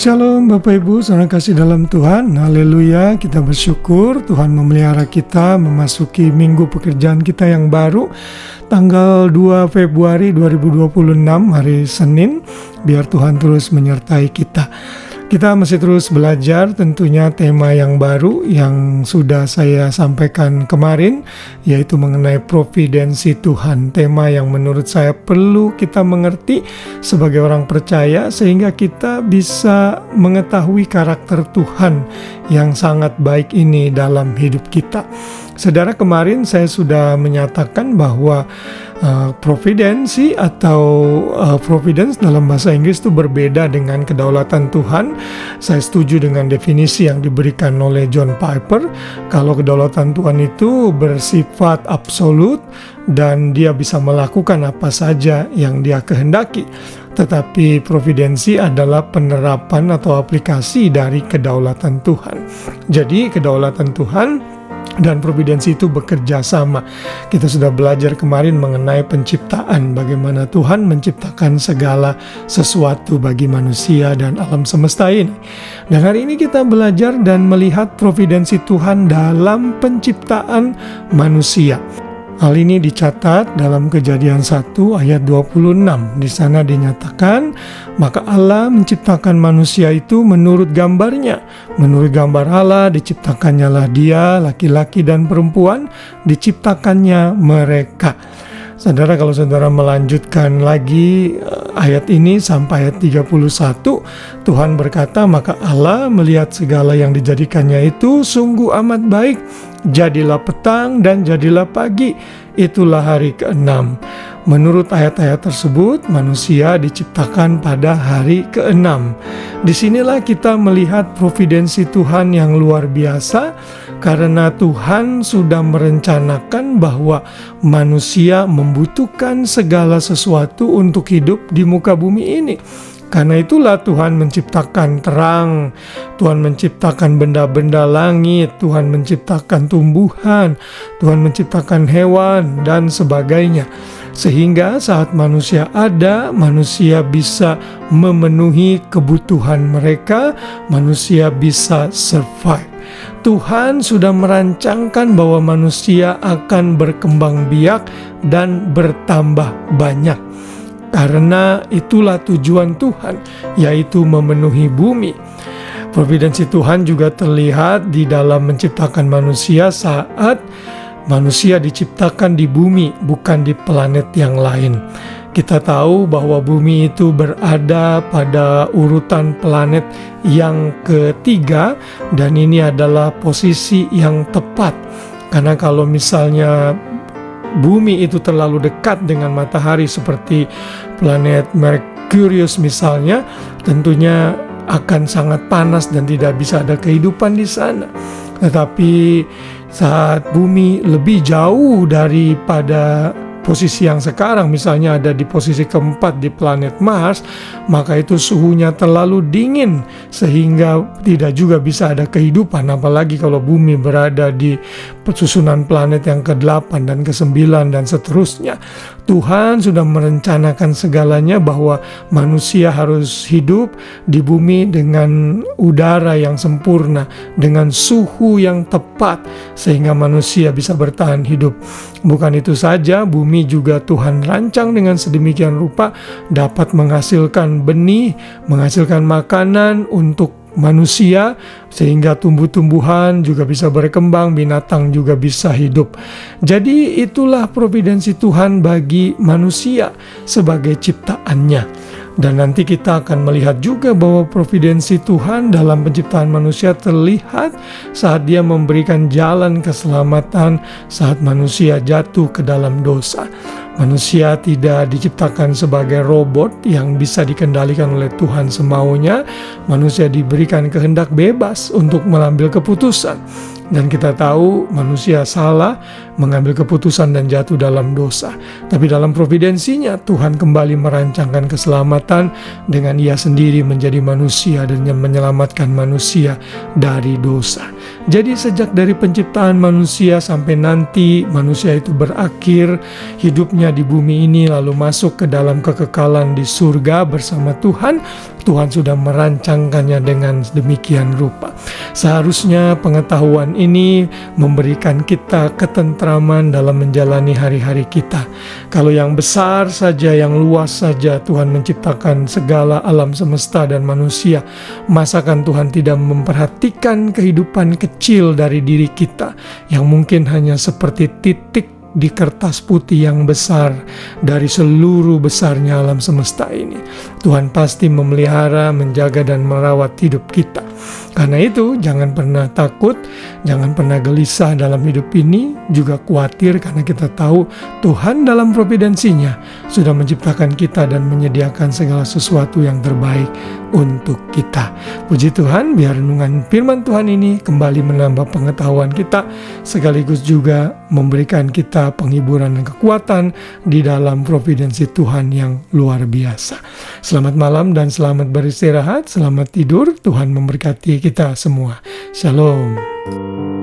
Shalom Bapak Ibu, saudara kasih dalam Tuhan. Haleluya, kita bersyukur Tuhan memelihara kita memasuki minggu pekerjaan kita yang baru, tanggal 2 Februari 2026 hari Senin. Biar Tuhan terus menyertai kita. Kita masih terus belajar tentunya tema yang baru yang sudah saya sampaikan kemarin, yaitu mengenai providensi Tuhan. Tema yang menurut saya perlu kita mengerti sebagai orang percaya sehingga kita bisa mengetahui karakter Tuhan yang sangat baik ini dalam hidup kita. Saudara, kemarin saya sudah menyatakan bahwa providensi atau providence dalam bahasa Inggris itu berbeda dengan kedaulatan Tuhan. Saya setuju dengan definisi yang diberikan oleh John Piper. Kalau kedaulatan Tuhan itu bersifat absolut dan dia bisa melakukan apa saja yang dia kehendaki. Tetapi providensi adalah penerapan atau aplikasi dari kedaulatan Tuhan. Jadi kedaulatan Tuhan dan providensi itu bekerja sama. Kita sudah belajar kemarin mengenai penciptaan, bagaimana Tuhan menciptakan segala sesuatu bagi manusia dan alam semesta ini. Dan hari ini kita belajar dan melihat providensi Tuhan dalam penciptaan manusia. Hal ini dicatat dalam Kejadian 1 ayat 26. Di sana dinyatakan, maka Allah menciptakan manusia itu menurut gambarnya. Menurut gambar Allah diciptakannya lah dia, laki-laki dan perempuan, diciptakannya mereka. Saudara, kalau saudara melanjutkan lagi ayat ini sampai ayat 31, Tuhan berkata, maka Allah melihat segala yang dijadikannya itu sungguh amat baik. Jadilah petang dan jadilah pagi, itulah hari ke-6. Menurut ayat-ayat tersebut, manusia diciptakan pada hari ke-6. Disinilah kita melihat providensi Tuhan yang luar biasa, karena Tuhan sudah merencanakan bahwa manusia membutuhkan segala sesuatu untuk hidup di muka bumi ini. Karena itulah Tuhan menciptakan terang, Tuhan menciptakan benda-benda langit, Tuhan menciptakan tumbuhan, Tuhan menciptakan hewan, dan sebagainya. Sehingga saat manusia ada, manusia bisa memenuhi kebutuhan mereka, manusia bisa survive. Tuhan sudah merancangkan bahwa manusia akan berkembang biak dan bertambah banyak. Karena itulah tujuan Tuhan, yaitu memenuhi bumi. Providensi Tuhan juga terlihat di dalam menciptakan manusia saat manusia diciptakan di bumi, bukan di planet yang lain. Kita tahu bahwa bumi itu berada pada urutan planet yang ketiga, dan ini adalah posisi yang tepat. Karena kalau misalnya bumi itu terlalu dekat dengan matahari seperti planet Merkurius misalnya, tentunya akan sangat panas dan tidak bisa ada kehidupan di sana. Tetapi saat bumi lebih jauh daripada posisi yang sekarang, misalnya ada di posisi keempat di planet Mars, maka itu suhunya terlalu dingin sehingga tidak juga bisa ada kehidupan. Apalagi kalau bumi berada di susunan planet yang ke-8 dan ke-9 dan seterusnya. Tuhan sudah merencanakan segalanya bahwa manusia harus hidup di bumi dengan udara yang sempurna, dengan suhu yang tepat, sehingga manusia bisa bertahan hidup. Bukan itu saja, bumi juga Tuhan rancang dengan sedemikian rupa dapat menghasilkan benih, menghasilkan makanan untuk manusia, sehingga tumbuh-tumbuhan juga bisa berkembang, binatang juga bisa hidup. Jadi itulah providensi Tuhan bagi manusia sebagai ciptaannya. Dan nanti kita akan melihat juga bahwa providensi Tuhan dalam penciptaan manusia terlihat saat dia memberikan jalan keselamatan saat manusia jatuh ke dalam dosa. Manusia tidak diciptakan sebagai robot yang bisa dikendalikan oleh Tuhan semaunya. Manusia diberikan kehendak bebas untuk mengambil keputusan. Dan kita tahu manusia salah mengambil keputusan dan jatuh dalam dosa. Tapi dalam providensinya Tuhan kembali merancangkan keselamatan dengan Ia sendiri menjadi manusia dan menyelamatkan manusia dari dosa. Jadi sejak dari penciptaan manusia sampai nanti manusia itu berakhir hidupnya di bumi ini lalu masuk ke dalam kekekalan di surga bersama Tuhan, Tuhan sudah merancangkannya dengan demikian rupa. Seharusnya pengetahuan ini memberikan kita ketentraman dalam menjalani hari-hari kita. Kalau yang besar saja, yang luas saja Tuhan menciptakan segala alam semesta dan manusia, masakan Tuhan tidak memperhatikan kehidupan kecil dari diri kita yang mungkin hanya seperti titik di kertas putih yang besar dari seluruh besarnya alam semesta ini. Tuhan pasti memelihara, menjaga, dan merawat hidup kita. Karena itu, jangan pernah takut, jangan pernah gelisah dalam hidup ini, juga khawatir karena kita tahu Tuhan dalam providensinya sudah menciptakan kita dan menyediakan segala sesuatu yang terbaik untuk kita. Puji Tuhan, biar renungan firman Tuhan ini kembali menambah pengetahuan kita, sekaligus juga memberikan kita penghiburan dan kekuatan di dalam providensi Tuhan yang luar biasa. Selamat malam dan selamat beristirahat, selamat tidur. Tuhan memberkati kita semua. Shalom.